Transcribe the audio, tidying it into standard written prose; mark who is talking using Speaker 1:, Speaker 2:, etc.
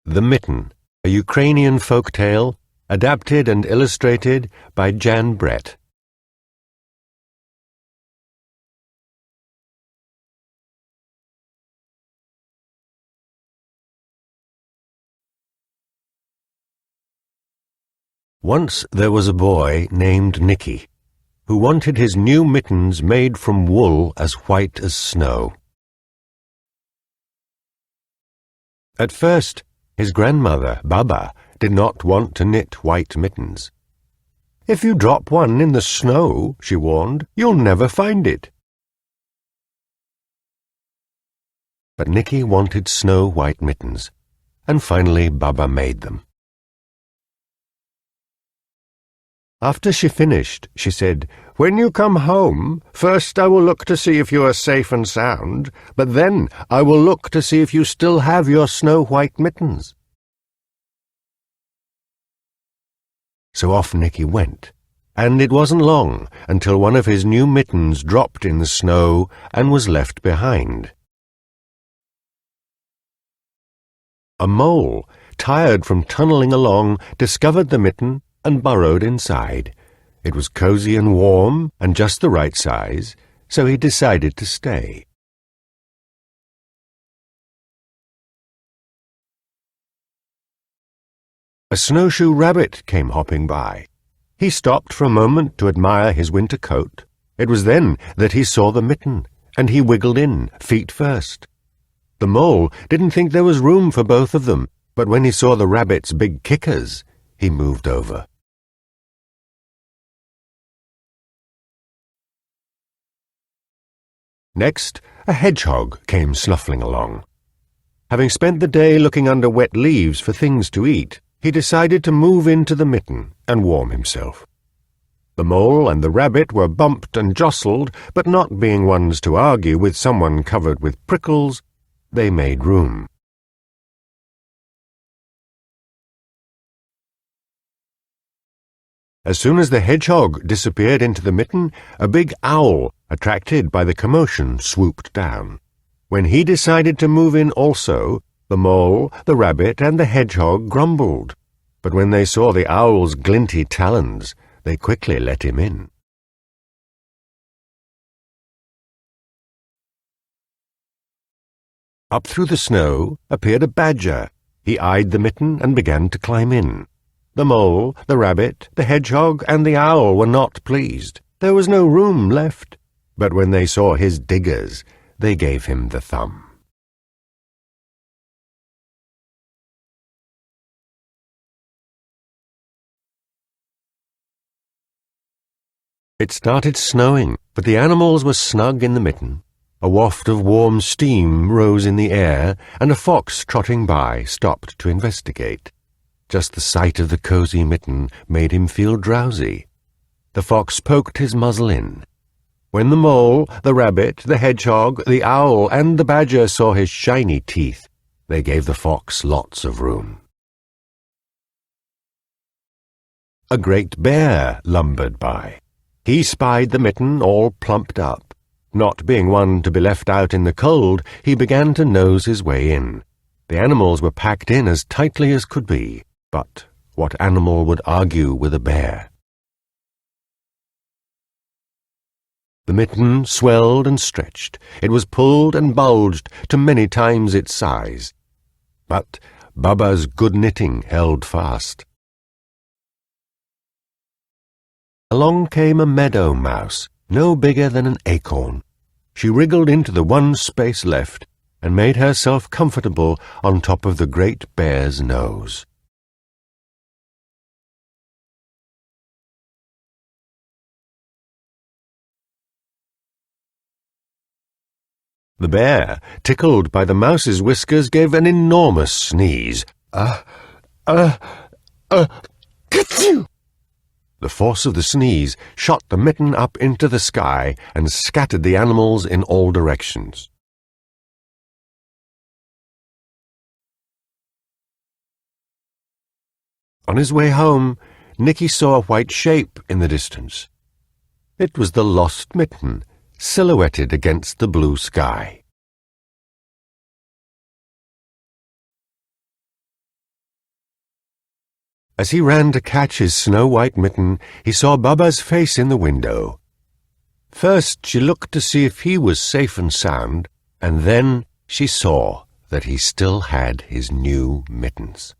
Speaker 1: The Mitten, a Ukrainian folk tale, adapted and illustrated by Jan Brett. Once there was a boy named Nicky, who wanted his new mittens made from wool as white as snow. At first, his grandmother, Baba, did not want to knit white mittens. "If you drop one in the snow," she warned, "you'll never find it." But Nicky wanted snow-white mittens, and finally Baba made them. After she finished, she said, "When you come home, first I will look to see if you are safe and sound, but then I will look to see if you still have your snow-white mittens." So off Nicky went, and it wasn't long until one of his new mittens dropped in the snow and was left behind. A mole, tired from tunneling along, discovered the mitten and burrowed inside. It was cozy and warm and just the right size, so he decided to stay. A snowshoe rabbit came hopping by. He stopped for a moment to admire his winter coat. It was then that he saw the mitten, and he wiggled in, feet first. The mole didn't think there was room for both of them, but when he saw the rabbit's big kickers, he moved over. Next, a hedgehog came snuffling along. Having spent the day looking under wet leaves for things to eat, he decided to move into the mitten and warm himself. The mole and the rabbit were bumped and jostled, but not being ones to argue with someone covered with prickles, they made room. As soon as the hedgehog disappeared into the mitten, a big owl, attracted by the commotion, swooped down. When he decided to move in also, the mole, the rabbit, and the hedgehog grumbled. But when they saw the owl's glinty talons, they quickly let him in. Up through the snow appeared a badger. He eyed the mitten and began to climb in. The mole, the rabbit, the hedgehog, and the owl were not pleased. There was no room left. But when they saw his diggers, they gave him the thumb. It started snowing, but the animals were snug in the mitten. A waft of warm steam rose in the air, and a fox trotting by stopped to investigate. Just the sight of the cozy mitten made him feel drowsy. The fox poked his muzzle in. When the mole, the rabbit, the hedgehog, the owl, and the badger saw his shiny teeth, they gave the fox lots of room. A great bear lumbered by. He spied the mitten all plumped up. Not being one to be left out in the cold, he began to nose his way in. The animals were packed in as tightly as could be. But what animal would argue with a bear? The mitten swelled and stretched. It was pulled and bulged to many times its size. But Baba's good knitting held fast. Along came a meadow mouse, no bigger than an acorn. She wriggled into the one space left and made herself comfortable on top of the great bear's nose. The bear, tickled by the mouse's whiskers, gave an enormous sneeze. Achoo! The force of the sneeze shot the mitten up into the sky and scattered the animals in all directions. On his way home, Nicky saw a white shape in the distance. It was the lost mitten, silhouetted against the blue sky. As he ran to catch his snow-white mitten, he saw Bubba's face in the window. First she looked to see if he was safe and sound, and then she saw that he still had his new mittens.